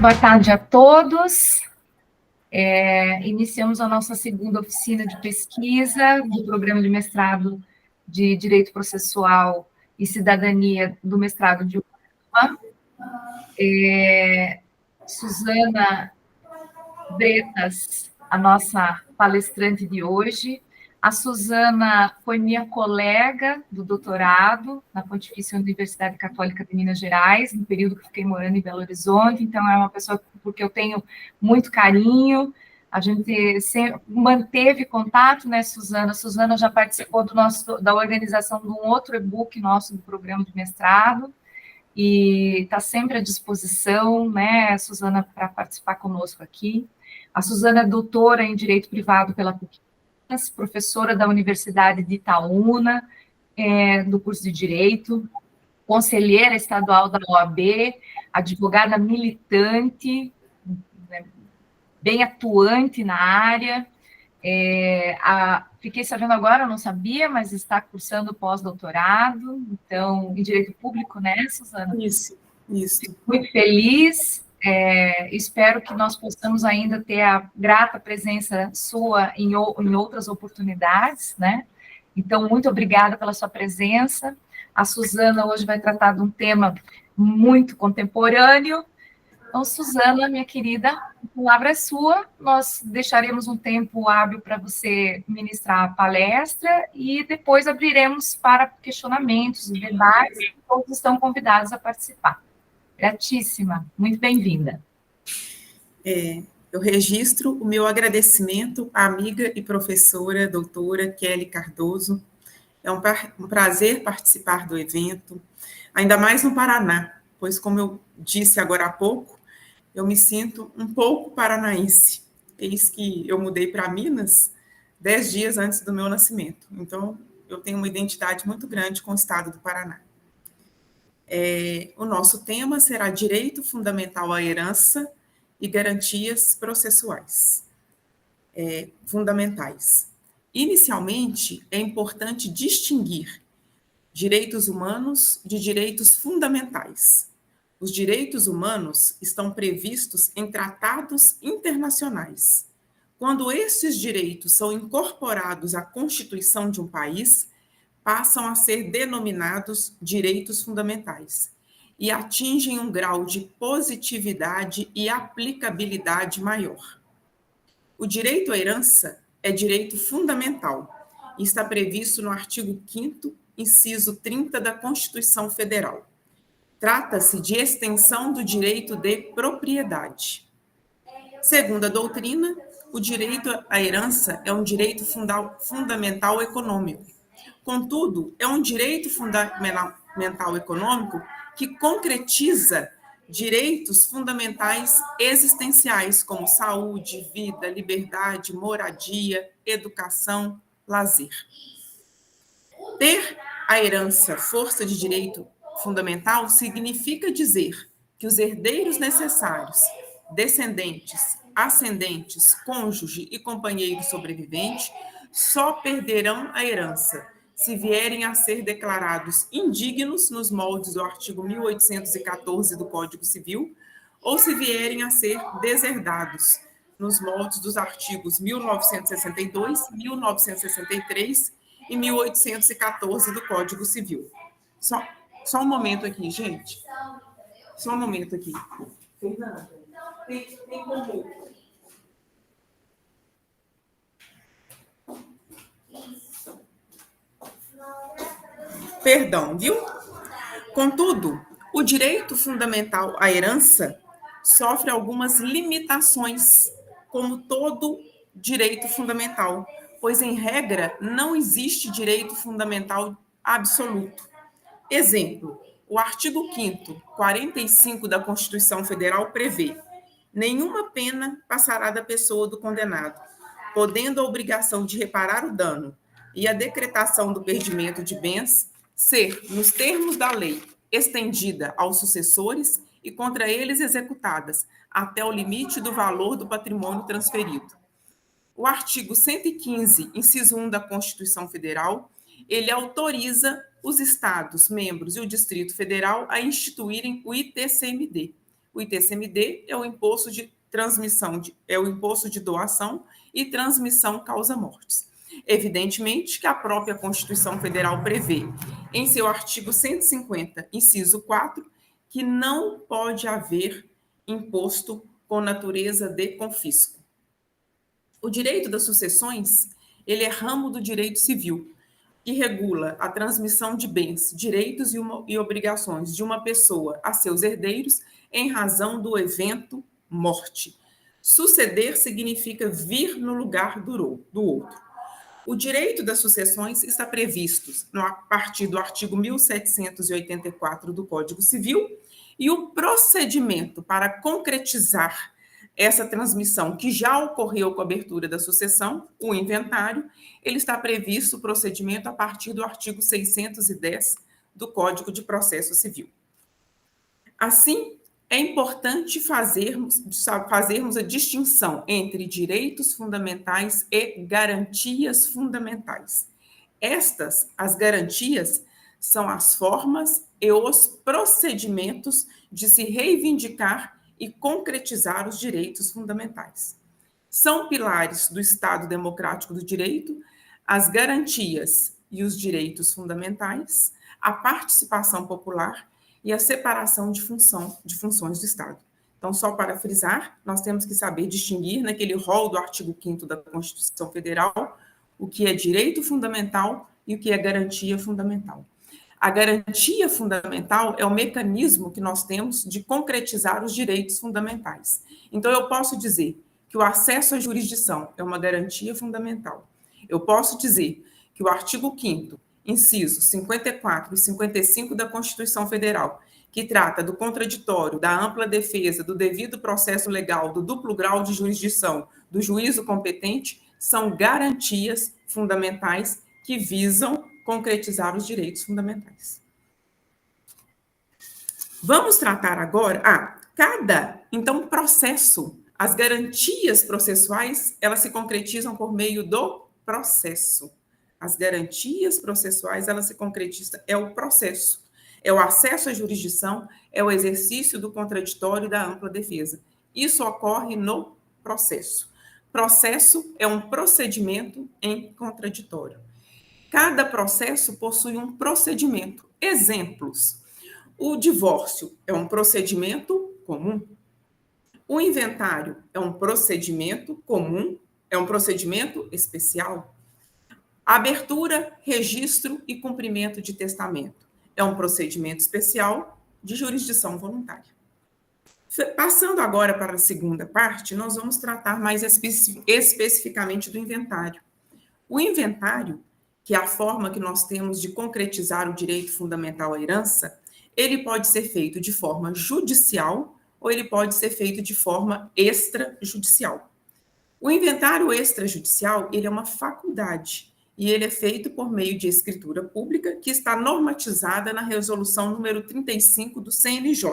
Boa tarde a todos. Iniciamos a nossa segunda oficina de pesquisa do programa de mestrado de Direito Processual e Cidadania do mestrado de UFBA. Suzana Bretas, a nossa palestrante de hoje. A Suzana foi minha colega do doutorado na Pontifícia Universidade Católica de Minas Gerais, no período que fiquei morando em Belo Horizonte, então é uma pessoa porque eu tenho muito carinho. A gente sempre manteve contato, né, Suzana? A Suzana já participou da organização de um outro e-book nosso do programa de mestrado, e está sempre à disposição, né, Suzana, para participar conosco aqui. A Suzana é doutora em Direito Privado pela PUC, professora da Universidade de Itaúna, do curso de Direito, conselheira estadual da OAB, advogada militante, né, bem atuante na área. Fiquei sabendo agora, não sabia, mas está cursando pós-doutorado, então, em Direito Público, né, Suzana? Isso. Fico muito feliz. Espero que nós possamos ainda ter a grata presença sua em outras oportunidades, né? Então, muito obrigada pela sua presença. A Suzana hoje vai tratar de um tema muito contemporâneo. Então, Suzana, minha querida, a palavra é sua. Nós deixaremos um tempo hábil para você ministrar a palestra e depois abriremos para questionamentos e debates, e todos estão convidados a participar. Gratíssima, muito bem-vinda. Eu registro o meu agradecimento à amiga e professora doutora Kelly Cardoso. É um prazer participar do evento, ainda mais no Paraná, pois, como eu disse agora há pouco, eu me sinto um pouco paranaense. Eis que eu mudei para Minas 10 dias antes do meu nascimento. Então, eu tenho uma identidade muito grande com o estado do Paraná. O nosso tema será Direito Fundamental à Herança e Garantias Processuais Fundamentais. Inicialmente, é importante distinguir direitos humanos de direitos fundamentais. Os direitos humanos estão previstos em tratados internacionais. Quando estes direitos são incorporados à Constituição de um país, passam a ser denominados direitos fundamentais e atingem um grau de positividade e aplicabilidade maior. O direito à herança é direito fundamental e está previsto no artigo 5º, inciso 30 da Constituição Federal. Trata-se de extensão do direito de propriedade. Segundo a doutrina, o direito à herança é um direito fundamental econômico. Contudo, é um direito fundamental econômico que concretiza direitos fundamentais existenciais, como saúde, vida, liberdade, moradia, educação, lazer. Ter a herança força de direito fundamental significa dizer que os herdeiros necessários, descendentes, ascendentes, cônjuge e companheiro sobrevivente, só perderão a herança se vierem a ser declarados indignos nos moldes do artigo 1814 do Código Civil, ou se vierem a ser deserdados nos moldes dos artigos 1962, 1963 e 1814 do Código Civil. Só um momento aqui, gente. Só um momento aqui. Fernanda, tem como... Perdão, viu? Contudo, o direito fundamental à herança sofre algumas limitações, como todo direito fundamental, pois, em regra, não existe direito fundamental absoluto. Exemplo, o artigo 5º, 45 da Constituição Federal prevê: nenhuma pena passará da pessoa do condenado, podendo a obrigação de reparar o dano e a decretação do perdimento de bens ser, nos termos da lei, estendida aos sucessores e contra eles executadas até o limite do valor do patrimônio transferido. O artigo 115, inciso 1 da Constituição Federal, ele autoriza os estados, membros e o Distrito Federal a instituírem o ITCMD. O ITCMD é o imposto de transmissão, é o imposto de doação e transmissão causa-mortes. Evidentemente que a própria Constituição Federal prevê, em seu artigo 150, inciso 4, que não pode haver imposto com natureza de confisco. O direito das sucessões, ele é ramo do direito civil, que regula a transmissão de bens, direitos e obrigações de uma pessoa a seus herdeiros em razão do evento morte. Suceder significa vir no lugar do outro. O direito das sucessões está previsto a partir do artigo 1784 do Código Civil, e o procedimento para concretizar essa transmissão que já ocorreu com a abertura da sucessão, o inventário, ele está previsto o procedimento a partir do artigo 610 do Código de Processo Civil. Assim, é importante fazermos a distinção entre direitos fundamentais e garantias fundamentais. As garantias, são as formas e os procedimentos de se reivindicar e concretizar os direitos fundamentais. São pilares do Estado Democrático do Direito as garantias e os direitos fundamentais, a participação popular e a separação de funções do Estado. Então, só para frisar, nós temos que saber distinguir naquele rol do artigo 5º da Constituição Federal o que é direito fundamental e o que é garantia fundamental. A garantia fundamental é o mecanismo que nós temos de concretizar os direitos fundamentais. Então, eu posso dizer que o acesso à jurisdição é uma garantia fundamental. Eu posso dizer que o artigo 5º, incisos 54 e 55 da Constituição Federal, que trata do contraditório, da ampla defesa, do devido processo legal, do duplo grau de jurisdição, do juízo competente, são garantias fundamentais que visam concretizar os direitos fundamentais. Vamos tratar agora, então, processo. As garantias processuais, elas se concretizam por meio do processo. As garantias processuais, elas se concretizam, é o processo. É o acesso à jurisdição, é o exercício do contraditório e da ampla defesa. Isso ocorre no processo. Processo é um procedimento em contraditório. Cada processo possui um procedimento. Exemplos: o divórcio é um procedimento comum. O inventário é um procedimento comum, é um procedimento especial. A abertura, registro e cumprimento de testamento é um procedimento especial de jurisdição voluntária. Passando agora para a segunda parte, nós vamos tratar mais especificamente do inventário. O inventário, que é a forma que nós temos de concretizar o direito fundamental à herança, ele pode ser feito de forma judicial ou ele pode ser feito de forma extrajudicial. O inventário extrajudicial, ele é uma faculdade e ele é feito por meio de escritura pública que está normatizada na resolução número 35 do CNJ.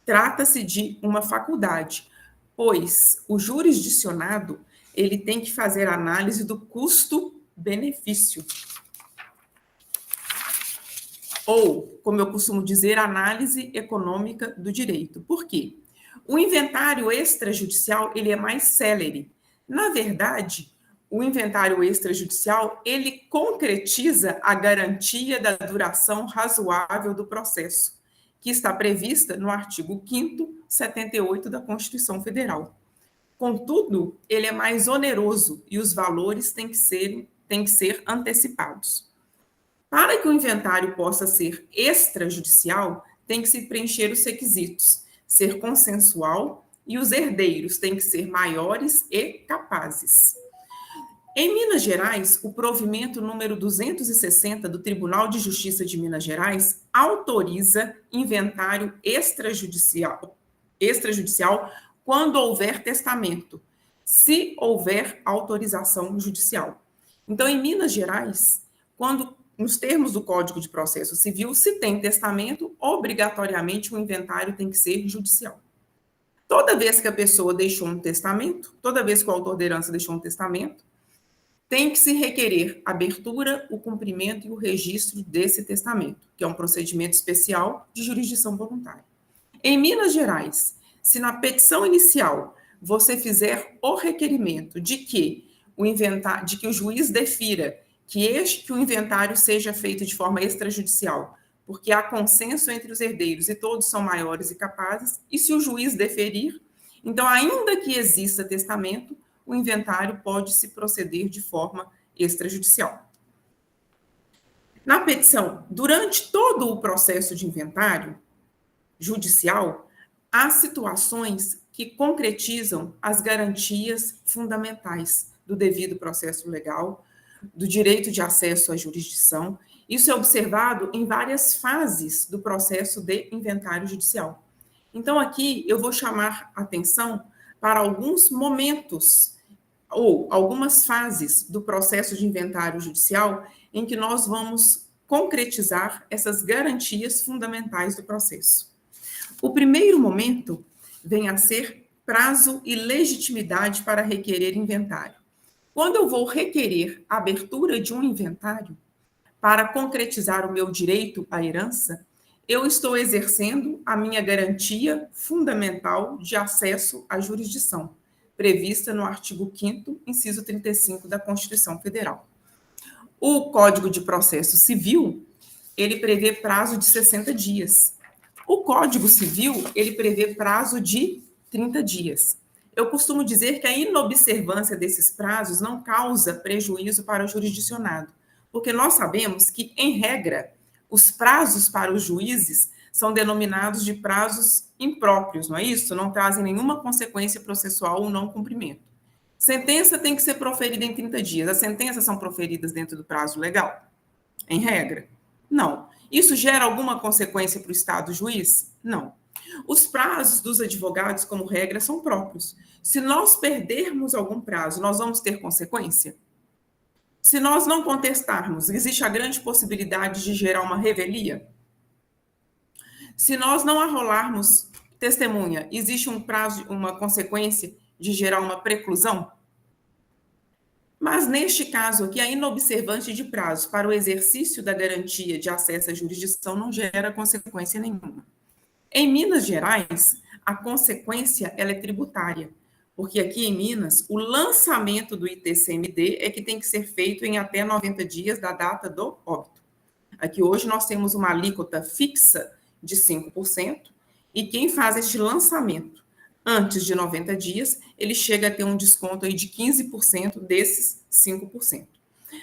Trata-se de uma faculdade, pois o jurisdicionado, ele tem que fazer análise do custo-benefício. Ou, como eu costumo dizer, análise econômica do direito. Por quê? O inventário extrajudicial, ele é mais célere. Na verdade, o inventário extrajudicial, ele concretiza a garantia da duração razoável do processo, que está prevista no artigo 5º, 78 da Constituição Federal. Contudo, ele é mais oneroso e os valores têm que ser antecipados. Para que o inventário possa ser extrajudicial, tem que se preencher os requisitos, ser consensual e os herdeiros têm que ser maiores e capazes. Em Minas Gerais, o provimento número 260 do Tribunal de Justiça de Minas Gerais autoriza inventário extrajudicial quando houver testamento, se houver autorização judicial. Então, em Minas Gerais, quando, nos termos do Código de Processo Civil, se tem testamento, obrigatoriamente o inventário tem que ser judicial. Toda vez que a pessoa deixou um testamento, toda vez que o autor da herança deixou um testamento, tem que se requerer a abertura, o cumprimento e o registro desse testamento, que é um procedimento especial de jurisdição voluntária. Em Minas Gerais, se na petição inicial você fizer o requerimento de que o juiz defira que o inventário seja feito de forma extrajudicial, porque há consenso entre os herdeiros e todos são maiores e capazes, e se o juiz deferir, então, ainda que exista testamento, o inventário pode se proceder de forma extrajudicial. Na petição, durante todo o processo de inventário judicial, há situações que concretizam as garantias fundamentais do devido processo legal, do direito de acesso à jurisdição. Isso é observado em várias fases do processo de inventário judicial. Então, aqui eu vou chamar atenção para alguns momentos ou algumas fases do processo de inventário judicial em que nós vamos concretizar essas garantias fundamentais do processo. O primeiro momento vem a ser prazo e legitimidade para requerer inventário. Quando eu vou requerer a abertura de um inventário para concretizar o meu direito à herança, eu estou exercendo a minha garantia fundamental de acesso à jurisdição, prevista no artigo 5º, inciso 35 da Constituição Federal. O Código de Processo Civil, ele prevê prazo de 60 dias. O Código Civil, ele prevê prazo de 30 dias. Eu costumo dizer que a inobservância desses prazos não causa prejuízo para o jurisdicionado, porque nós sabemos que, em regra, os prazos para os juízes são denominados de prazos impróprios, não é isso? Não trazem nenhuma consequência processual ou não cumprimento. Sentença tem que ser proferida em 30 dias. As sentenças são proferidas dentro do prazo legal? Em regra? Não. Isso gera alguma consequência para o Estado juiz? Não. Os prazos dos advogados, como regra, são próprios. Se nós perdermos algum prazo, nós vamos ter consequência? Se nós não contestarmos, existe a grande possibilidade de gerar uma revelia? Se nós não arrolarmos testemunha, existe um prazo, uma consequência de gerar uma preclusão? Mas, neste caso aqui, a inobservância de prazo para o exercício da garantia de acesso à jurisdição não gera consequência nenhuma. Em Minas Gerais, a consequência ela é tributária, porque aqui em Minas, o lançamento do ITCMD é que tem que ser feito em até 90 dias da data do óbito. Aqui hoje nós temos uma alíquota fixa de 5%, e quem faz este lançamento antes de 90 dias, ele chega a ter um desconto aí de 15% desses 5%.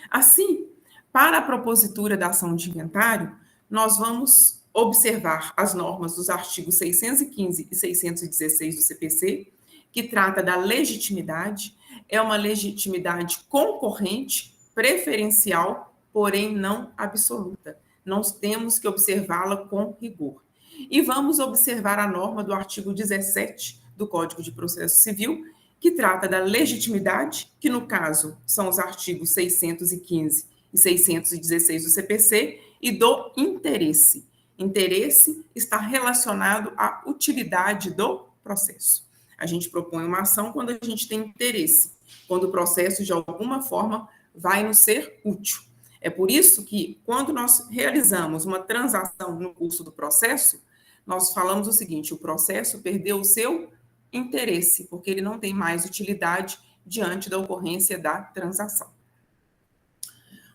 Assim, para a propositura da ação de inventário, nós vamos observar as normas dos artigos 615 e 616 do CPC, que trata da legitimidade, é uma legitimidade concorrente, preferencial, porém não absoluta. Nós temos que observá-la com rigor. E vamos observar a norma do artigo 17 do Código de Processo Civil, que trata da legitimidade, que no caso são os artigos 615 e 616 do CPC, e do interesse. Interesse está relacionado à utilidade do processo. A gente propõe uma ação quando a gente tem interesse, quando o processo, de alguma forma, vai nos ser útil. É por isso que, quando nós realizamos uma transação no curso do processo, nós falamos o seguinte: o processo perdeu o seu interesse, porque ele não tem mais utilidade diante da ocorrência da transação.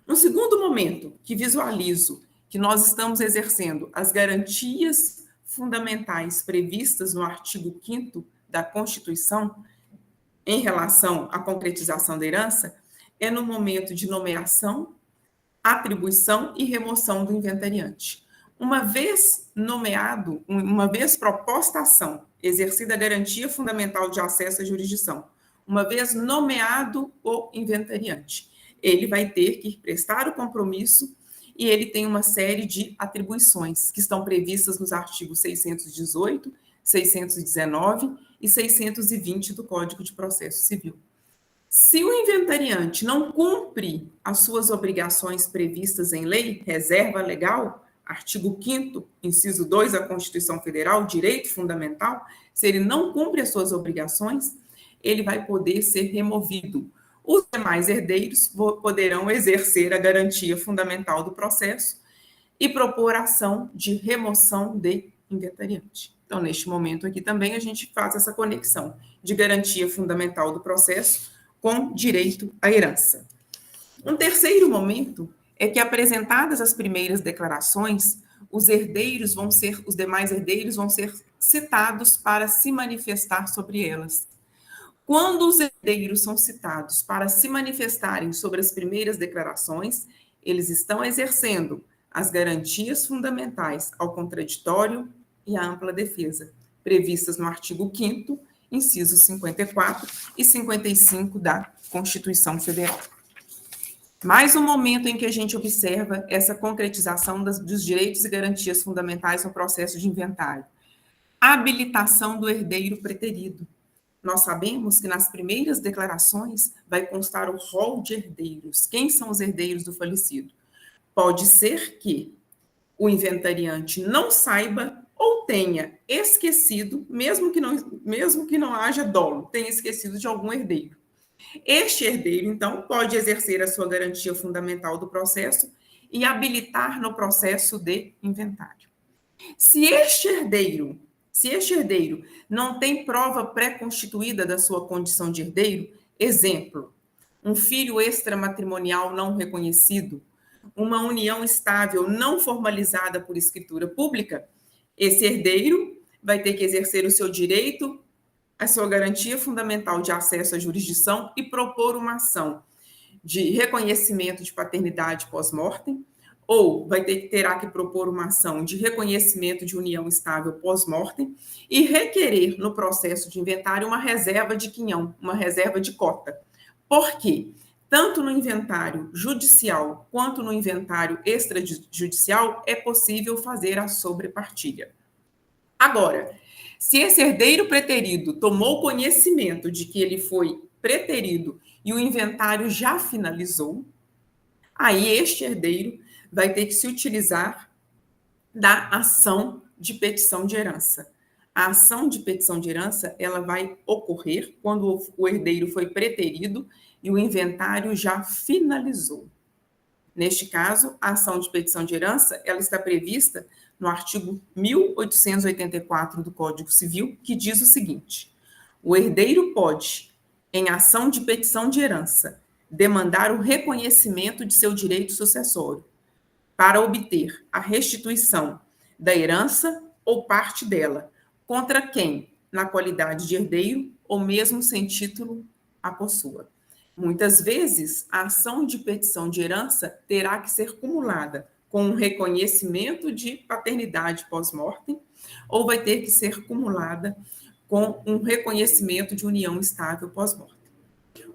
No segundo momento, que visualizo que nós estamos exercendo as garantias fundamentais previstas no artigo 5º da Constituição em relação à concretização da herança, é no momento de nomeação, atribuição e remoção do inventariante. Uma vez nomeado, uma vez proposta a ação, exercida a garantia fundamental de acesso à jurisdição, uma vez nomeado o inventariante, ele vai ter que prestar o compromisso e ele tem uma série de atribuições que estão previstas nos artigos 618, 619 e 620 do Código de Processo Civil. Se o inventariante não cumpre as suas obrigações previstas em lei, reserva legal, artigo 5º, inciso 2 da Constituição Federal, direito fundamental, se ele não cumpre as suas obrigações, ele vai poder ser removido. Os demais herdeiros poderão exercer a garantia fundamental do processo e propor ação de remoção de inventariante. Então, neste momento aqui também, a gente faz essa conexão de garantia fundamental do processo com direito à herança. Um terceiro momento é que, apresentadas as primeiras declarações, os demais herdeiros vão ser citados para se manifestar sobre elas. Quando os herdeiros são citados para se manifestarem sobre as primeiras declarações, eles estão exercendo as garantias fundamentais ao contraditório e à ampla defesa, previstas no artigo 5º, incisos 54 e 55 da Constituição Federal. Mais um momento em que a gente observa essa concretização dos direitos e garantias fundamentais no processo de inventário. Habilitação do herdeiro preterido. Nós sabemos que nas primeiras declarações vai constar o rol de herdeiros. Quem são os herdeiros do falecido? Pode ser que o inventariante não saiba ou tenha esquecido, mesmo que não haja dolo, tenha esquecido de algum herdeiro. Este herdeiro, então, pode exercer a sua garantia fundamental do processo e habilitar no processo de inventário. Se este herdeiro não tem prova pré-constituída da sua condição de herdeiro, exemplo, um filho extramatrimonial não reconhecido, uma união estável não formalizada por escritura pública, esse herdeiro vai ter que exercer o seu direito, a sua garantia fundamental de acesso à jurisdição e propor uma ação de reconhecimento de paternidade pós-mortem, ou terá que propor uma ação de reconhecimento de união estável pós-mortem e requerer no processo de inventário uma reserva de quinhão, uma reserva de cota. Por quê? Tanto no inventário judicial quanto no inventário extrajudicial é possível fazer a sobrepartilha. Agora, se esse herdeiro preterido tomou conhecimento de que ele foi preterido e o inventário já finalizou, aí este herdeiro vai ter que se utilizar da ação de petição de herança. A ação de petição de herança, ela vai ocorrer quando o herdeiro foi preterido e o inventário já finalizou. Neste caso, a ação de petição de herança, ela está prevista no artigo 1884 do Código Civil, que diz o seguinte: o herdeiro pode, em ação de petição de herança, demandar o reconhecimento de seu direito sucessório, para obter a restituição da herança ou parte dela, contra quem, na qualidade de herdeiro, ou mesmo sem título, a possua. Muitas vezes, a ação de petição de herança terá que ser cumulada com um reconhecimento de paternidade pós-mortem, ou vai ter que ser cumulada com um reconhecimento de união estável pós-mortem.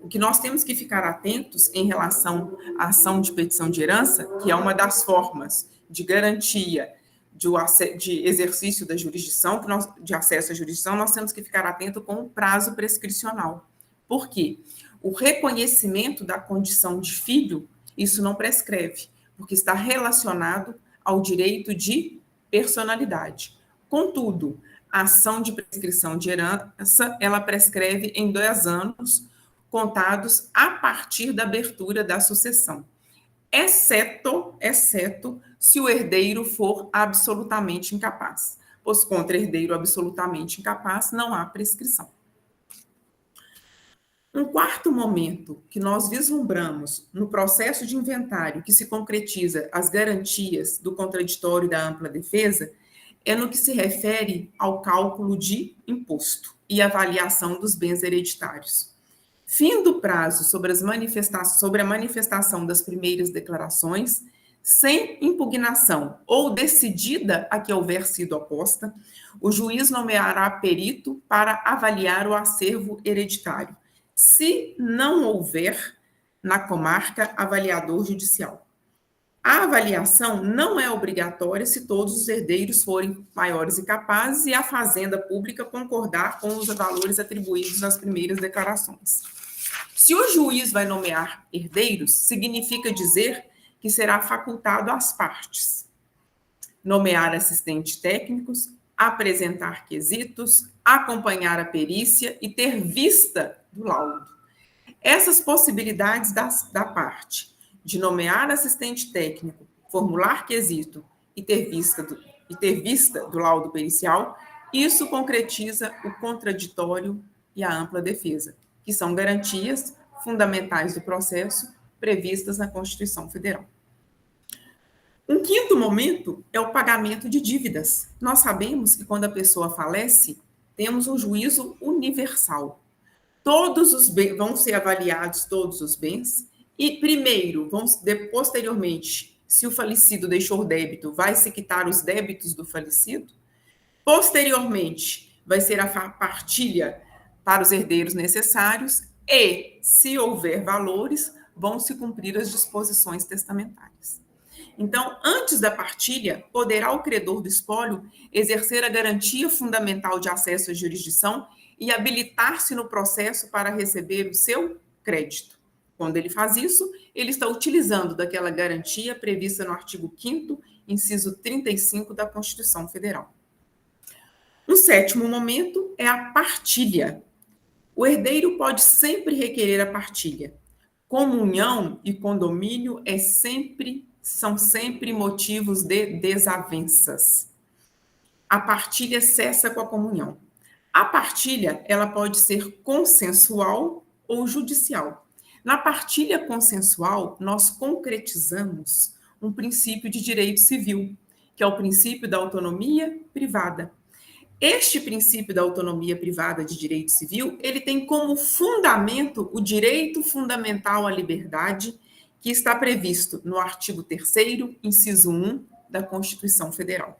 O que nós temos que ficar atentos em relação à ação de petição de herança, que é uma das formas de garantia de exercício da jurisdição, de acesso à jurisdição, nós temos que ficar atento com o prazo prescricional. Por quê? O reconhecimento da condição de filho, isso não prescreve, porque está relacionado ao direito de personalidade. Contudo, a ação de prescrição de herança, ela prescreve em 2 anos, contados a partir da abertura da sucessão, exceto se o herdeiro for absolutamente incapaz, pois contra herdeiro absolutamente incapaz não há prescrição. Um quarto momento que nós vislumbramos no processo de inventário que se concretiza as garantias do contraditório e da ampla defesa é no que se refere ao cálculo de imposto e avaliação dos bens hereditários. Fim do prazo sobre a manifestação das primeiras declarações, sem impugnação ou decidida a que houver sido oposta, o juiz nomeará perito para avaliar o acervo hereditário, se não houver na comarca avaliador judicial. A avaliação não é obrigatória se todos os herdeiros forem maiores e capazes e a fazenda pública concordar com os valores atribuídos nas primeiras declarações. Se o juiz vai nomear herdeiros, significa dizer que será facultado às partes nomear assistentes técnicos, apresentar quesitos, acompanhar a perícia e ter vista do laudo. Essas possibilidades da parte de nomear assistente técnico, formular quesito e ter vista do laudo pericial Isso concretiza o contraditório e a ampla defesa, que são garantias fundamentais do processo previstas na Constituição Federal. Um quinto momento é o pagamento de dívidas. Nós sabemos que quando a pessoa falece, temos um juízo universal. Todos os bens vão ser avaliados, todos os bens, e primeiro, posteriormente, se o falecido deixou débito, vai se quitar os débitos do falecido. Posteriormente, vai ser a partilha para os herdeiros necessários e, se houver valores, vão se cumprir as disposições testamentárias. Então, antes da partilha, poderá o credor do espólio exercer a garantia fundamental de acesso à jurisdição e habilitar-se no processo para receber o seu crédito. Quando ele faz isso, ele está utilizando daquela garantia prevista no artigo 5º, inciso 35 da Constituição Federal. Um sétimo momento é a partilha. O herdeiro pode sempre requerer a partilha. Comunhão e condomínio são sempre motivos de desavenças. A partilha cessa com a comunhão. A partilha, ela pode ser consensual ou judicial. Na partilha consensual, nós concretizamos um princípio de direito civil, que é o princípio da autonomia privada. Este princípio da autonomia privada de direito civil, ele tem como fundamento o direito fundamental à liberdade, que está previsto no artigo 3º, inciso 1 da Constituição Federal.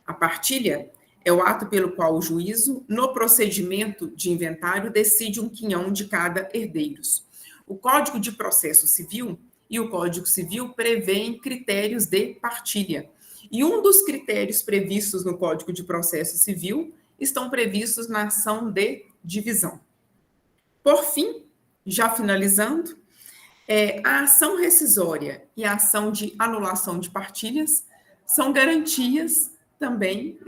A partilha é o ato pelo qual o juízo, no procedimento de inventário, decide um quinhão de cada herdeiros. O Código de Processo Civil e o Código Civil prevêem critérios de partilha. E um dos critérios previstos no Código de Processo Civil estão previstos na ação de divisão. Por fim, já finalizando, a ação rescisória e a ação de anulação de partilhas são garantias também,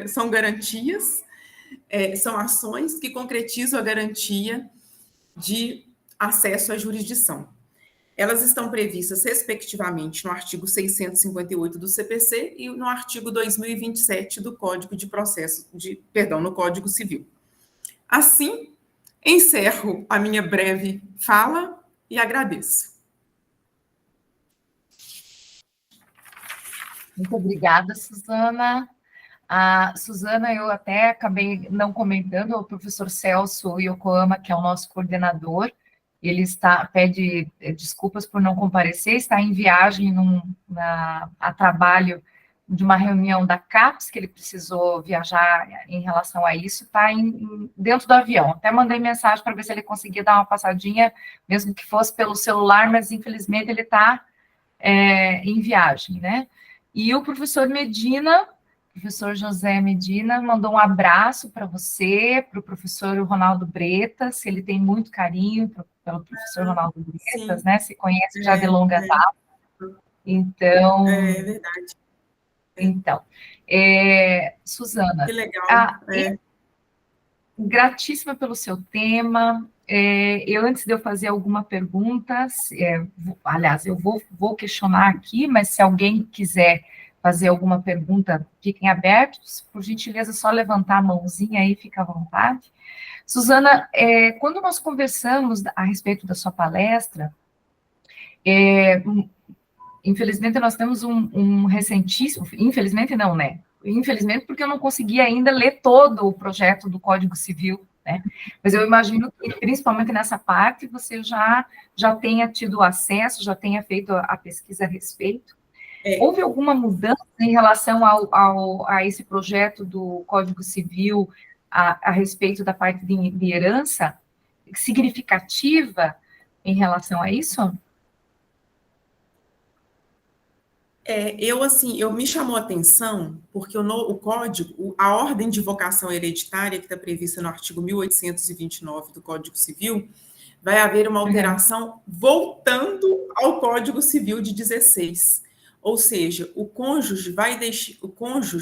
são garantias, são ações que concretizam a garantia de acesso à jurisdição. Elas estão previstas, respectivamente, no artigo 658 do CPC e no artigo 2027 do Código de Processo, no Código Civil. Assim, encerro a minha breve fala e agradeço. Muito obrigada, Suzana. Suzana, eu até acabei não comentando, o professor Celso Yokohama, que é o nosso coordenador, ele pede desculpas por não comparecer, está em viagem a trabalho de uma reunião da CAPES, que ele precisou viajar em relação a isso, está dentro do avião. Até mandei mensagem para ver se ele conseguia dar uma passadinha, mesmo que fosse pelo celular, mas infelizmente ele está em viagem, né? E o professor José Medina, mandou um abraço para você, para o professor Ronaldo Bretas, ele tem muito carinho pelo professor Ronaldo Bretas, né? Se conhece já de longa data. Então... É verdade. Então, Suzana... Que legal. Gratíssima pelo seu tema. Antes de eu fazer alguma pergunta, aliás, eu vou questionar aqui, mas se alguém quiser fazer alguma pergunta, fiquem abertos, por gentileza, só levantar a mãozinha aí, fica à vontade. Suzana, quando nós conversamos a respeito da sua palestra, infelizmente nós temos um recentíssimo, infelizmente não, né? Infelizmente porque eu não consegui ainda ler todo o projeto do Código Civil, né? Mas eu imagino que, principalmente nessa parte, você já tenha tido acesso, já tenha feito a pesquisa a respeito. Houve alguma mudança em relação a esse projeto do Código Civil a respeito da parte de herança significativa em relação a isso? Eu me chamou a atenção porque o Código, a ordem de vocação hereditária que está prevista no artigo 1829 do Código Civil, vai haver uma alteração voltando ao Código Civil de 16. Ou seja, o cônjuge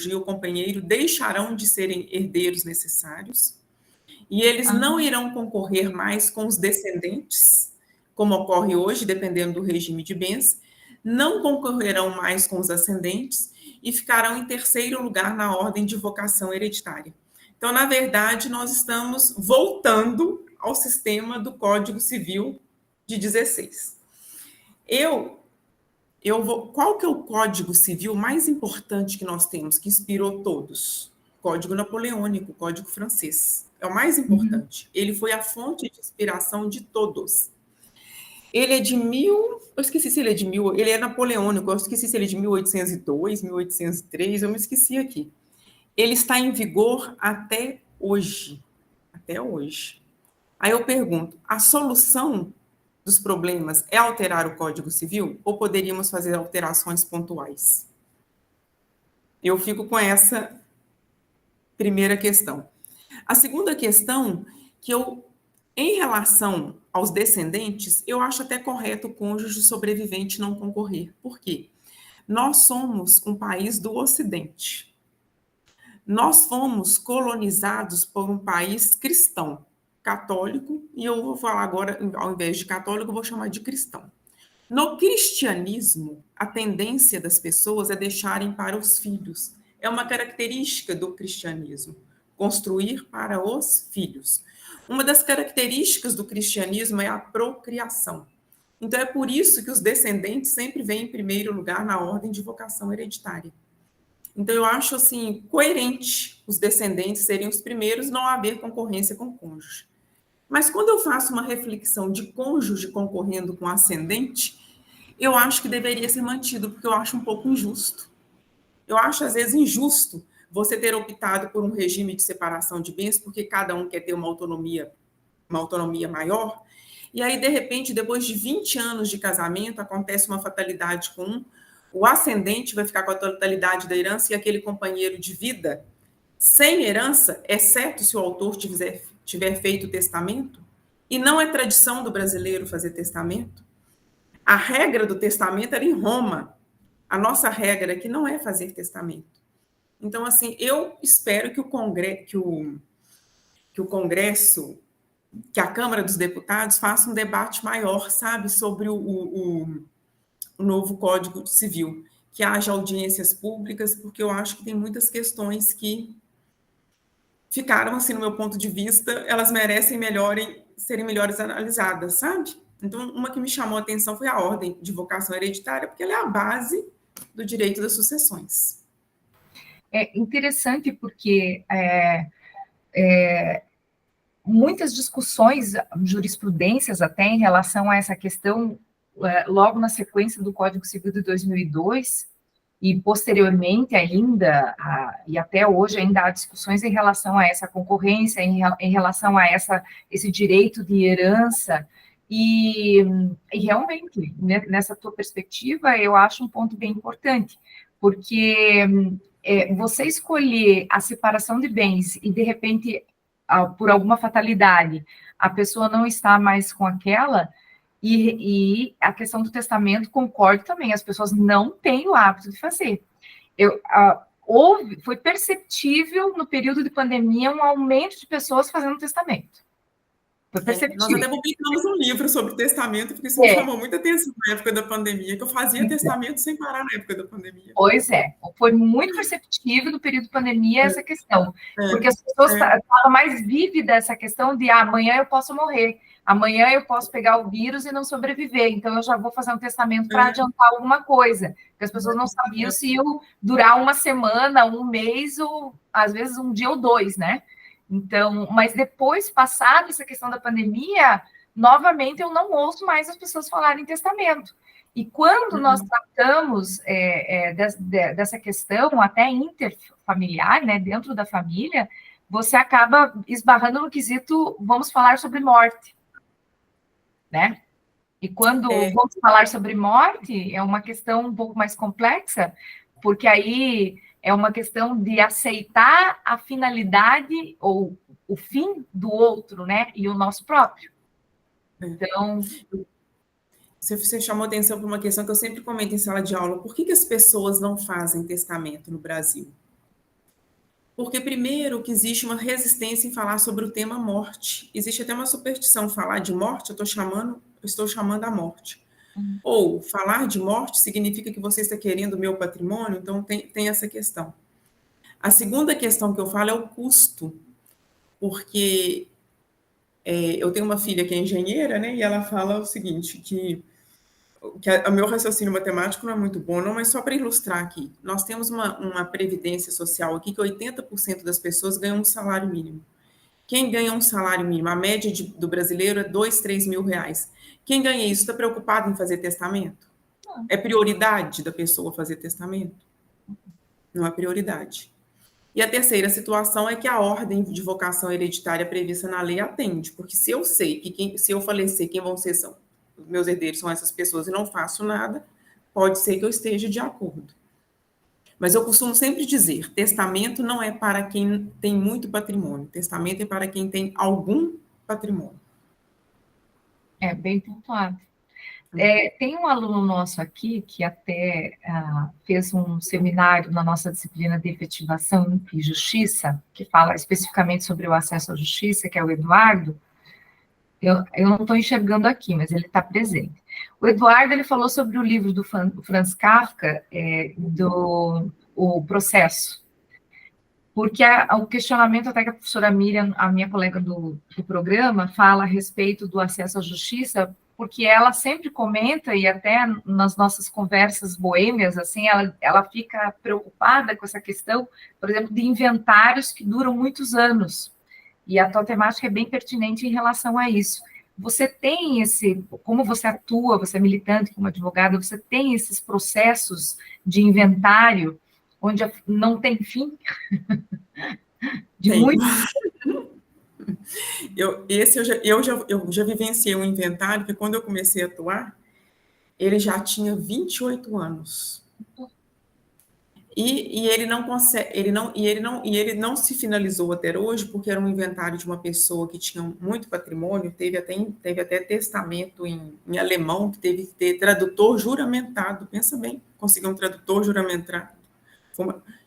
e o companheiro deixarão de serem herdeiros necessários e eles não irão concorrer mais com os descendentes, como ocorre hoje, dependendo do regime de bens, não concorrerão mais com os ascendentes e ficarão em terceiro lugar na ordem de vocação hereditária. Então, na verdade, nós estamos voltando ao sistema do Código Civil de 16. Qual que é o Código Civil mais importante que nós temos, que inspirou todos? Código Napoleônico, Código Francês. É o mais importante. Ele foi a fonte de inspiração de todos. Ele é de eu esqueci se ele é de ele é napoleônico, eu esqueci se ele é de 1802, 1803, eu me esqueci aqui. Ele está em vigor até hoje. Até hoje. Aí eu pergunto, a solução dos problemas é alterar o Código Civil ou poderíamos fazer alterações pontuais? Eu fico com essa primeira questão. A segunda questão, em relação aos descendentes, eu acho até correto o cônjuge sobrevivente não concorrer. Por quê? Nós somos um país do Ocidente. Nós fomos colonizados por um país cristão, católico, e eu vou falar agora, ao invés de católico, eu vou chamar de cristão. No cristianismo, a tendência das pessoas é deixarem para os filhos. É uma característica do cristianismo, construir para os filhos. Uma das características do cristianismo é a procriação. Então, é por isso que os descendentes sempre vêm em primeiro lugar na ordem de vocação hereditária. Então, eu acho, assim, coerente os descendentes serem os primeiros, não haver concorrência com o cônjuge. Mas quando eu faço uma reflexão de cônjuge concorrendo com ascendente, eu acho que deveria ser mantido, porque eu acho um pouco injusto. Eu acho, às vezes, injusto você ter optado por um regime de separação de bens, porque cada um quer ter uma autonomia maior, e aí, de repente, depois de 20 anos de casamento, acontece uma fatalidade com um, o ascendente vai ficar com a totalidade da herança e aquele companheiro de vida sem herança, exceto se o autor tiver feito testamento, e não é tradição do brasileiro fazer testamento. A regra do testamento era em Roma. A nossa regra aqui não é fazer testamento. Então, assim, eu espero que o Congresso, que a Câmara dos Deputados faça um debate maior, sabe, sobre o novo Código Civil, que haja audiências públicas, porque eu acho que tem muitas questões que ficaram, assim, no meu ponto de vista, elas merecem serem melhores analisadas, sabe? Então, uma que me chamou a atenção foi a ordem de vocação hereditária, porque ela é a base do direito das sucessões. É interessante porque muitas discussões, jurisprudências até em relação a essa questão, logo na sequência do Código Civil de 2002, e posteriormente ainda, e até hoje ainda há discussões em relação a essa concorrência, em relação a esse direito de herança, e realmente, nessa tua perspectiva, eu acho um ponto bem importante, porque você escolher a separação de bens e, de repente, por alguma fatalidade, a pessoa não está mais com aquela, e a questão do testamento, concordo também, as pessoas não têm o hábito de fazer. Foi perceptível, no período de pandemia, um aumento de pessoas fazendo testamento. Foi perceptível. Nós até publicamos um livro sobre testamento, porque isso me chamou muita atenção na época da pandemia, que eu fazia testamento sem parar na época da pandemia. Pois é, foi muito perceptível no período de pandemia essa questão, porque as pessoas estavam mais vívida essa questão de amanhã eu posso morrer, amanhã eu posso pegar o vírus e não sobreviver, então eu já vou fazer um testamento para adiantar alguma coisa, porque as pessoas não sabiam se ia durar uma semana, um mês, ou às vezes um dia ou dois, né? Então, mas depois, passada essa questão da pandemia, novamente eu não ouço mais as pessoas falarem em testamento. E quando nós tratamos dessa questão até interfamiliar, né, dentro da família, você acaba esbarrando no quesito, vamos falar sobre morte, né? E quando vamos falar sobre morte, é uma questão um pouco mais complexa, porque aí é uma questão de aceitar a finalidade ou o fim do outro, né? E o nosso próprio. Então, você chamou atenção para uma questão que eu sempre comento em sala de aula. Por que as pessoas não fazem testamento no Brasil? Porque, primeiro, que existe uma resistência em falar sobre o tema morte. Existe até uma superstição, falar de morte, eu estou chamando a morte. Ou falar de morte significa que você está querendo o meu patrimônio, então tem essa questão. A segunda questão que eu falo é o custo, porque eu tenho uma filha que é engenheira, né, e ela fala o seguinte, que o meu raciocínio matemático não é muito bom, não, mas só para ilustrar aqui, nós temos uma previdência social aqui que 80% das pessoas ganham um salário mínimo. Quem ganha um salário mínimo, a média do brasileiro é 2, 3 mil reais. Quem ganha isso está preocupado em fazer testamento? É prioridade da pessoa fazer testamento? Não é prioridade. E a terceira situação é que a ordem de vocação hereditária prevista na lei atende, porque se eu sei que se eu falecer, quem vão ser os meus herdeiros são essas pessoas e não faço nada, pode ser que eu esteja de acordo. Mas eu costumo sempre dizer, testamento não é para quem tem muito patrimônio, testamento é para quem tem algum patrimônio. É bem pontuado. Tem um aluno nosso aqui que até fez um seminário na nossa disciplina de efetivação e justiça, que fala especificamente sobre o acesso à justiça, que é o Eduardo. Eu não estou enxergando aqui, mas ele está presente. O Eduardo, ele falou sobre o livro do Franz Kafka, do O Processo, porque o questionamento até que a professora Miriam, a minha colega do programa, fala a respeito do acesso à justiça, porque ela sempre comenta, e até nas nossas conversas boêmias, assim, ela fica preocupada com essa questão, por exemplo, de inventários que duram muitos anos, e a tua temática é bem pertinente em relação a isso. Você tem como você atua, você é militante como advogada, você tem esses processos de inventário onde não tem fim? De Tem. muito. Eu já vivenciei um inventário que quando eu comecei a atuar, ele já tinha 28 anos. E ele não consegue, ele não se finalizou até hoje, porque era um inventário de uma pessoa que tinha muito patrimônio, teve até testamento em alemão, que teve que ter tradutor juramentado. Pensa bem, conseguir um tradutor juramentado.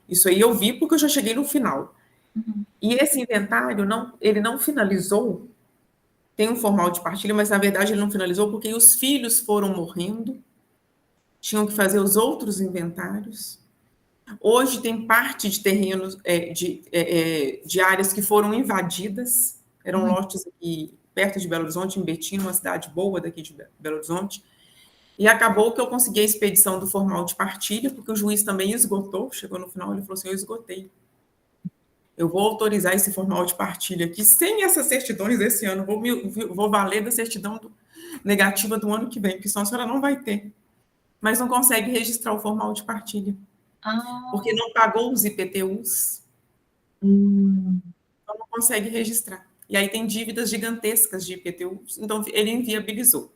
Isso aí eu vi porque eu já cheguei no final. E esse inventário, ele não finalizou, tem um formal de partilha, mas na verdade ele não finalizou porque os filhos foram morrendo, tinham que fazer os outros inventários. Hoje tem parte de terrenos, de áreas que foram invadidas, eram lotes aqui perto de Belo Horizonte, em Betim, uma cidade boa daqui de Belo Horizonte, e acabou que eu consegui a expedição do formal de partilha, porque o juiz também esgotou, chegou no final, ele falou assim, eu esgotei. Eu vou autorizar esse formal de partilha aqui, sem essas certidões desse ano, vou valer da certidão negativa do ano que vem, porque senão a senhora não vai ter. Mas não consegue registrar o formal de partilha. Porque não pagou os IPTUs, então não consegue registrar. E aí tem dívidas gigantescas de IPTUs, então ele inviabilizou.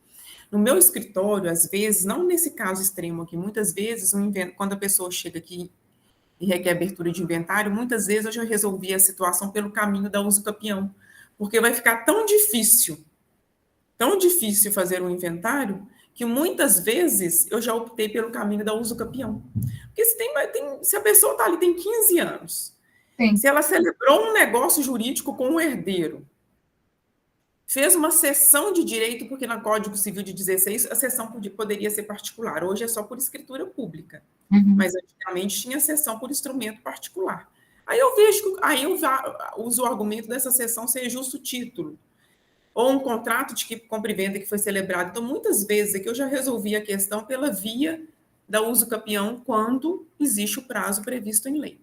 No meu escritório, às vezes, não nesse caso extremo aqui, muitas vezes, quando a pessoa chega aqui e requer abertura de inventário, muitas vezes eu já resolvi a situação pelo caminho da uso capião, porque vai ficar tão difícil fazer um inventário, que muitas vezes eu já optei pelo caminho da uso capião. Porque se a pessoa está ali, tem 15 anos, Sim. se ela celebrou um negócio jurídico com o herdeiro, fez uma cessão de direito, porque no Código Civil de 16 a cessão poderia ser particular, hoje é só por escritura pública, mas antigamente tinha cessão por instrumento particular. Aí eu uso o argumento dessa cessão ser justo título, ou um contrato de compra e venda que foi celebrado. Então, muitas vezes aqui eu já resolvi a questão pela via da uso capião quando existe o prazo previsto em lei.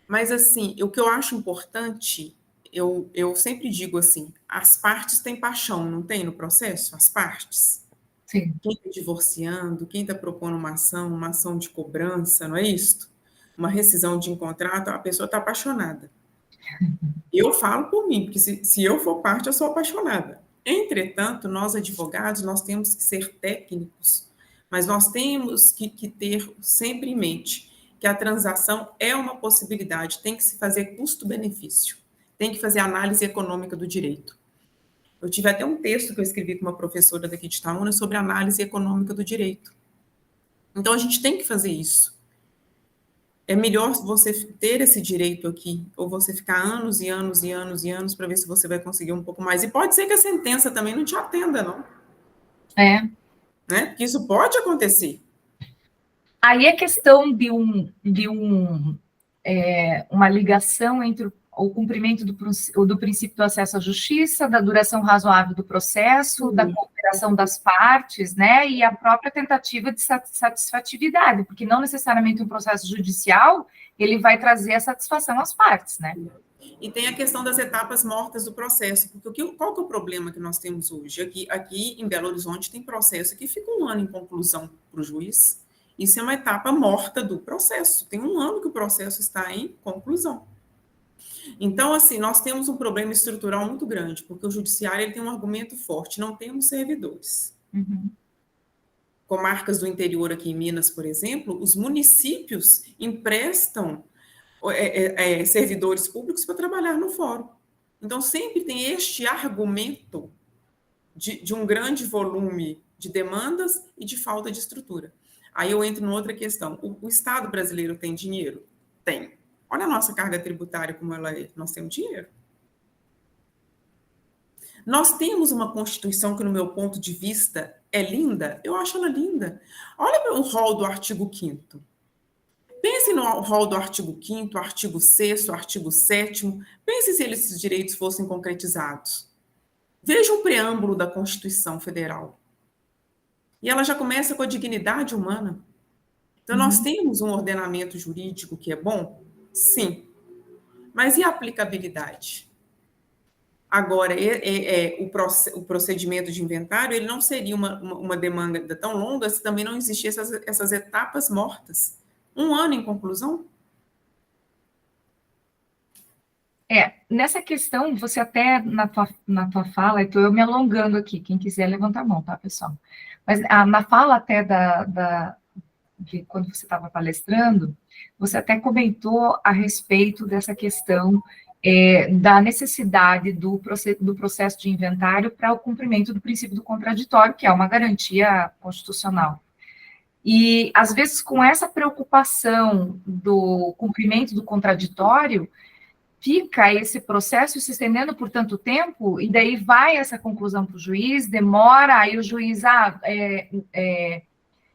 Mas, assim, o que eu acho importante, eu sempre digo assim, as partes têm paixão, não tem no processo? As partes? Sim. Quem está divorciando, quem está propondo uma ação de cobrança, não é isso? Uma rescisão de contrato, a pessoa está apaixonada. Eu falo por mim, porque se eu for parte, eu sou apaixonada. Entretanto, nós advogados, nós temos que ser técnicos, mas nós temos que ter sempre em mente que a transação é uma possibilidade, tem que se fazer custo-benefício, tem que fazer análise econômica do direito. Eu tive até um texto que eu escrevi com uma professora daqui de Itaúna sobre análise econômica do direito. Então, a gente tem que fazer isso. É melhor você ter esse direito aqui, ou você ficar anos e anos e anos e anos para ver se você vai conseguir um pouco mais. E pode ser que a sentença também não te atenda, não. né? Porque isso pode acontecer. Aí é questão uma ligação entre o cumprimento do princípio do acesso à justiça, da duração razoável do processo, da cooperação das partes, né, e a própria tentativa de satisfatividade, porque não necessariamente um processo judicial ele vai trazer a satisfação às partes, né? E tem a questão das etapas mortas do processo, porque qual que é o problema que nós temos hoje? Aqui em Belo Horizonte tem processo que fica 1 ano em conclusão para o juiz. Isso é uma etapa morta do processo. Tem 1 ano que o processo está em conclusão. Então, assim, nós temos um problema estrutural muito grande, porque o judiciário ele tem um argumento forte, não temos servidores. Uhum. Comarcas do interior aqui em Minas, por exemplo, os municípios emprestam servidores públicos para trabalhar no fórum. Então, sempre tem este argumento de um grande volume de demandas e de falta de estrutura. Aí eu entro em outra questão. O Estado brasileiro tem dinheiro? Tem. Olha a nossa carga tributária como ela é. Nós temos dinheiro. Nós temos uma Constituição que, no meu ponto de vista, é linda. Eu acho ela linda. Olha para o rol do artigo 5º. Pense no rol do artigo 5º, artigo 6º, artigo 7º. Pense se esses direitos fossem concretizados. Veja o preâmbulo da Constituição Federal. E ela já começa com a dignidade humana. Então, nós temos um ordenamento jurídico que é bom? Sim. Mas e a aplicabilidade? Agora, o procedimento de inventário ele não seria uma demanda tão longa se também não existissem essas etapas mortas. 1 ano em conclusão? Nessa questão, você até, na tua fala, estou eu me alongando aqui, quem quiser levantar a mão, tá, pessoal? Mas na fala até de quando você estava palestrando, você até comentou a respeito dessa questão da necessidade do processo de inventário para o cumprimento do princípio do contraditório, que é uma garantia constitucional. E, às vezes, com essa preocupação do cumprimento do contraditório, fica esse processo se estendendo por tanto tempo, e daí vai essa conclusão para o juiz, demora, aí o juiz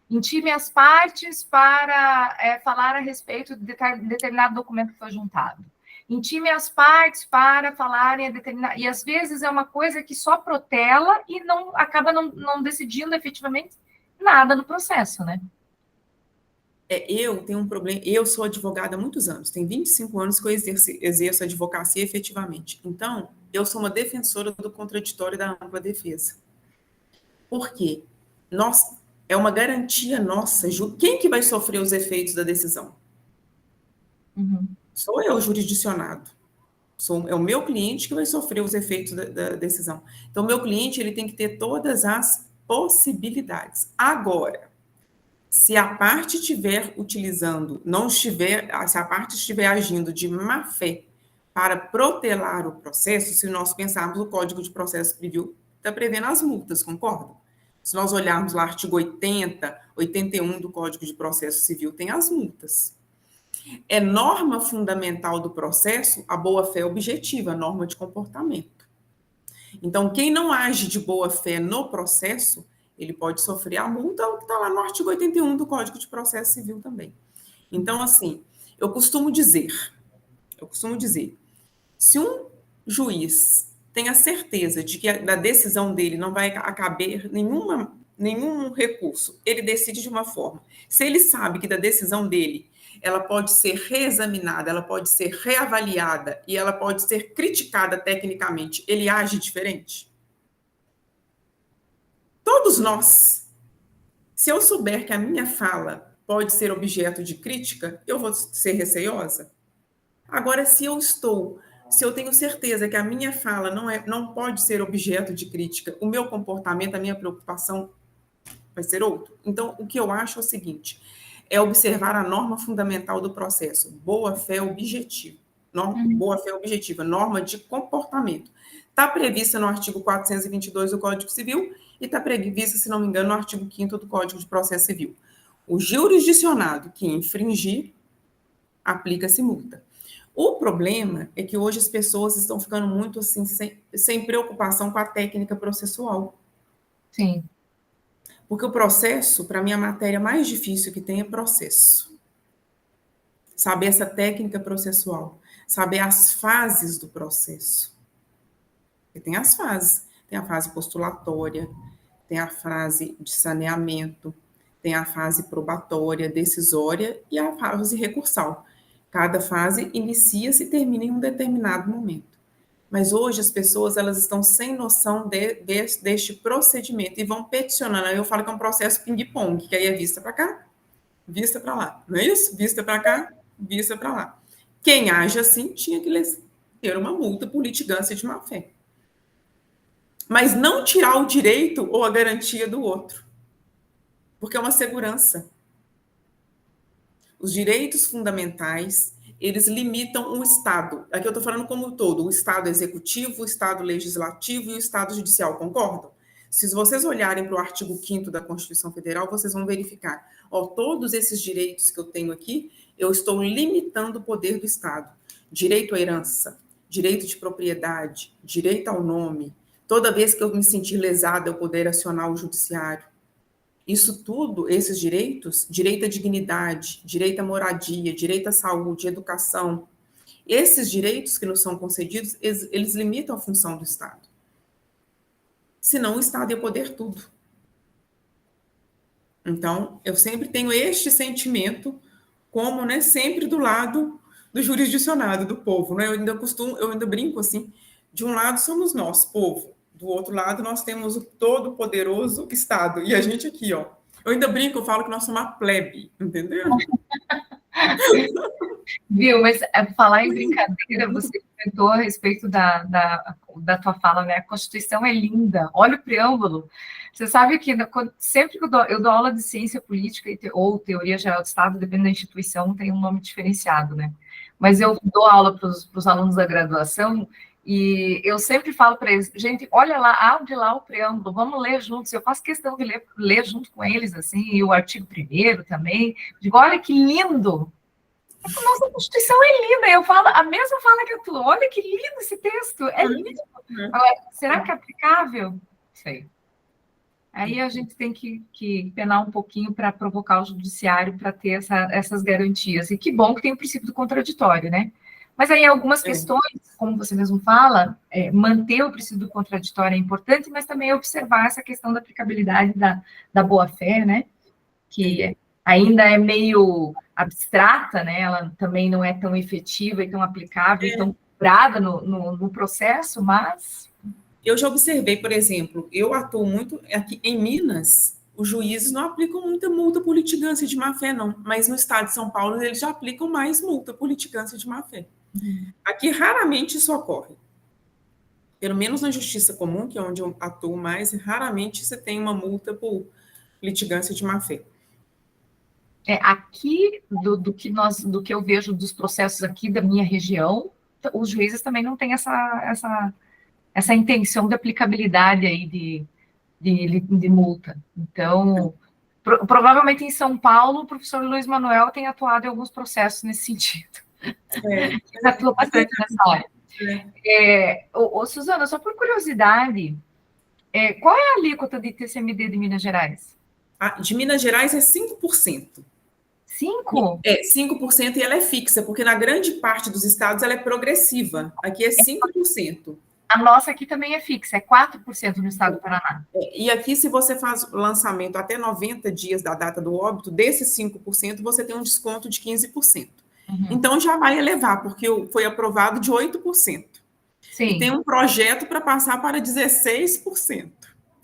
intime as partes para falar a respeito de determinado documento que foi juntado. Intime as partes para falarem a determinado... E, às vezes, é uma coisa que só protela e acaba não decidindo efetivamente nada no processo, né? Eu tenho um problema. Eu sou advogada há muitos anos, tem 25 anos que eu exerço advocacia efetivamente. Então, eu sou uma defensora do contraditório e da ampla defesa. Por quê? É uma garantia nossa. Quem que vai sofrer os efeitos da decisão? Sou eu, jurisdicionado. É o meu cliente que vai sofrer os efeitos da decisão. Então, o meu cliente ele tem que ter todas as possibilidades. Agora, se a parte estiver se a parte estiver agindo de má fé para protelar o processo, se nós pensarmos o Código de Processo Civil está prevendo as multas, concorda? Se nós olharmos lá artigo 80, 81 do Código de Processo Civil, tem as multas. É norma fundamental do processo a boa-fé objetiva, norma de comportamento. Então, quem não age de boa-fé no processo, ele pode sofrer a multa, que está lá no artigo 81 do Código de Processo Civil também. Então, assim, eu costumo dizer, se um juiz tem a certeza de que da decisão dele não vai caber nenhum recurso, ele decide de uma forma. Se ele sabe que da decisão dele ela pode ser reexaminada, ela pode ser reavaliada e ela pode ser criticada tecnicamente, ele age diferente? Todos nós. Se eu souber que a minha fala pode ser objeto de crítica, eu vou ser receosa? Agora, se eu tenho certeza que a minha fala não pode ser objeto de crítica, o meu comportamento, a minha preocupação vai ser outro. Então, o que eu acho é o seguinte, é observar a norma fundamental do processo, boa-fé objetiva. Boa-fé objetiva, norma de comportamento. Está prevista no artigo 422 do Código Civil e está prevista, se não me engano, no artigo 5º do Código de Processo Civil. O jurisdicionado que infringir, aplica-se multa. O problema é que hoje as pessoas estão ficando muito assim, sem preocupação com a técnica processual. Sim. Porque o processo, para mim, a matéria mais difícil que tem é processo. Saber essa técnica processual, saber as fases do processo. Porque tem as fases. Tem a fase postulatória, tem a fase de saneamento, tem a fase probatória, decisória e a fase recursal. Cada fase inicia-se e termina em um determinado momento. Mas hoje as pessoas elas estão sem noção deste procedimento e vão peticionando. Aí eu falo que é um processo ping-pong, que aí é vista para cá, vista para lá. Não é isso? Vista para cá, vista para lá. Quem age assim tinha que ter uma multa por litigância de má-fé. Mas não tirar o direito ou a garantia do outro, porque é uma segurança. Os direitos fundamentais, eles limitam o Estado. Aqui eu estou falando como um todo, o Estado executivo, o Estado legislativo e o Estado judicial, concordam? Se vocês olharem para o artigo 5º da Constituição Federal, vocês vão verificar, todos esses direitos que eu tenho aqui, eu estou limitando o poder do Estado. Direito à herança, direito de propriedade, direito ao nome. Toda vez que eu me sentir lesada, eu poder acionar o judiciário. Isso tudo, esses direitos, direito à dignidade, direito à moradia, direito à saúde, educação, esses direitos que nos são concedidos, eles limitam a função do Estado. Senão o Estado ia poder tudo. Então, eu sempre tenho este sentimento como, né, sempre do lado do jurisdicionado, do povo, né? Eu ainda brinco assim, de um lado somos nós, povo, do outro lado nós temos o todo-poderoso Estado, e a gente aqui, ó. Eu ainda brinco, eu falo que nós somos a plebe, entendeu? Viu, mas falar em brincadeira, você comentou a respeito da tua fala, né? A Constituição é linda, olha o preâmbulo. Você sabe que sempre que eu dou aula de ciência política ou teoria geral do Estado, dependendo da instituição, tem um nome diferenciado, né? Mas eu dou aula para os alunos da graduação e eu sempre falo para eles, gente, olha lá, abre lá o preâmbulo, vamos ler juntos. Eu faço questão de ler junto com eles, assim, e o artigo 1º também. Digo, olha que lindo! A nossa Constituição é linda, eu falo a mesma fala que a tua. Olha que lindo esse texto, é lindo. Agora, será que é aplicável? Sei. Aí a gente tem que penar um pouquinho para provocar o judiciário para ter essas garantias. E que bom que tem o princípio do contraditório, né? Mas aí algumas questões, como você mesmo fala, manter o princípio do contraditório é importante, mas também observar essa questão da aplicabilidade da boa-fé, né? Que ainda é meio abstrata, né? Ela também não é tão efetiva e tão aplicável, tão cobrada no processo, mas... Eu já observei, por exemplo, eu atuo muito aqui em Minas, os juízes não aplicam muita multa por litigância de má-fé, não, mas no estado de São Paulo eles já aplicam mais multa por litigância de má-fé. Aqui raramente isso ocorre. Pelo menos na justiça comum, que é onde eu atuo mais, raramente você tem uma multa por litigância de má-fé. Aqui, do que eu vejo dos processos aqui da minha região, os juízes também não têm essa intenção de aplicabilidade aí de multa. Então, provavelmente em São Paulo, o professor Luiz Manuel tem atuado em alguns processos nesse sentido. Ele atua bastante nessa área. Suzana, só por curiosidade, qual é a alíquota de TCMD de Minas Gerais? De Minas Gerais é 5%. 5%? 5% e ela é fixa, porque na grande parte dos estados ela é progressiva. Aqui é 5%. A nossa aqui também é fixa, é 4% no estado do Paraná. E aqui, se você faz o lançamento até 90 dias da data do óbito, desses 5%, você tem um desconto de 15%. Então, já vai elevar, porque foi aprovado de 8%. Sim. E tem um projeto para passar para 16%,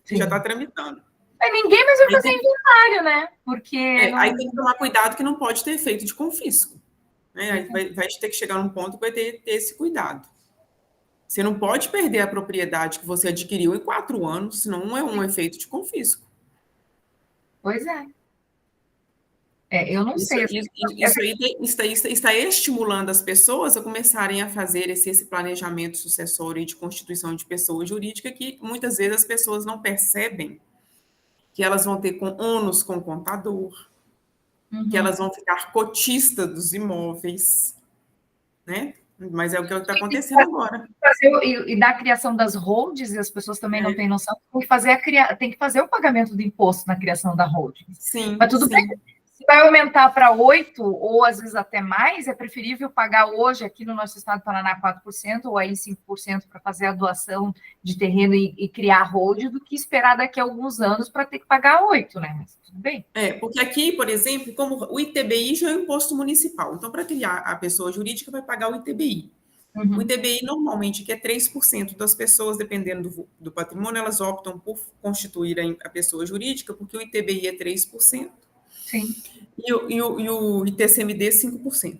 que já está tramitando. Ninguém mais vai fazer inventário, né? Porque aí tem que tomar cuidado que não pode ter efeito de confisco. Né? Aí vai ter que chegar num ponto que vai ter esse cuidado. Você não pode perder a propriedade que você adquiriu em 4 anos, senão é um efeito de confisco. Pois é. Eu não sei. Isso aí está estimulando as pessoas a começarem a fazer esse planejamento sucessório e de constituição de pessoa jurídica, que muitas vezes as pessoas não percebem que elas vão ter ônus com o contador, que elas vão ficar cotistas dos imóveis, né? Mas é o que está acontecendo agora. E da criação das holdings, e as pessoas também não têm noção, tem que fazer o pagamento do imposto na criação da holding. Sim, mas tudo bem. Se vai aumentar para 8%, ou às vezes até mais, é preferível pagar hoje, aqui no nosso estado do Paraná, 4%, ou aí 5% para fazer a doação de terreno e criar holding, do que esperar daqui a alguns anos para ter que pagar 8%, né? Mas tudo bem. Porque aqui, por exemplo, como o ITBI já é um imposto municipal, então para criar a pessoa jurídica vai pagar o ITBI. O ITBI, normalmente, que é 3% das pessoas, dependendo do patrimônio, elas optam por constituir a pessoa jurídica, porque o ITBI é 3%. Sim. E o ITCMD 5%.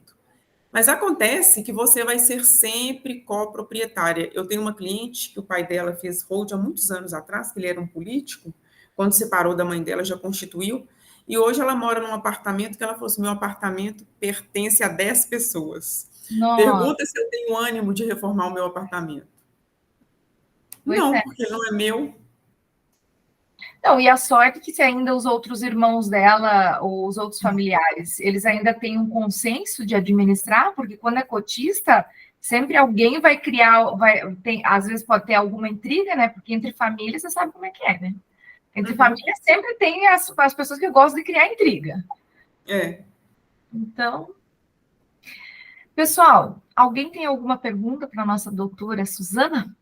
Mas acontece que você vai ser sempre coproprietária. Eu tenho uma cliente que o pai dela fez hold há muitos anos atrás, que ele era um político, quando separou da mãe dela, já constituiu, e hoje ela mora num apartamento que ela falou assim, meu apartamento pertence a 10 pessoas. Nossa. Pergunta se eu tenho ânimo de reformar o meu apartamento. Não, porque não é meu. Não, e a sorte é que se ainda os outros irmãos dela, ou os outros familiares, eles ainda têm um consenso de administrar, porque quando é cotista, sempre alguém vai criar, às vezes pode ter alguma intriga, né? Porque entre famílias, você sabe como é que é, né? Entre famílias sempre tem as pessoas que gostam de criar intriga. Então, pessoal, alguém tem alguma pergunta para a nossa doutora Suzana?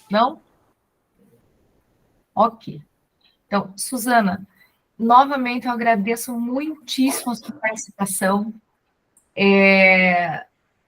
Não? Ok. Então, Suzana, novamente eu agradeço muitíssimo a sua participação.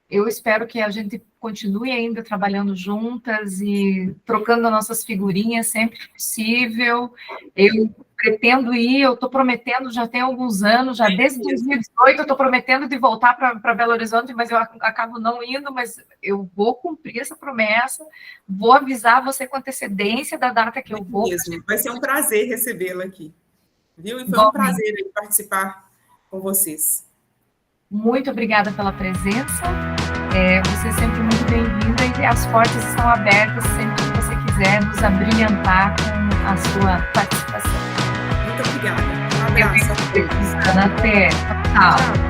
Eu espero que a gente continue ainda trabalhando juntas e trocando nossas figurinhas sempre que possível. Eu pretendo ir, eu estou prometendo, já tem alguns anos, já desde 2018 eu estou prometendo de voltar para Belo Horizonte, mas eu acabo não indo, mas eu vou cumprir essa promessa, vou avisar você com antecedência da data que eu vou. Mesmo. Vai ser um prazer recebê-la aqui, viu? E foi um prazer participar com vocês. Muito obrigada pela presença, você é sempre muito bem-vinda e as portas estão abertas sempre que você quiser nos abrilhantar com a sua participação. Muito obrigada. Um abraço a todos. Até. Tchau.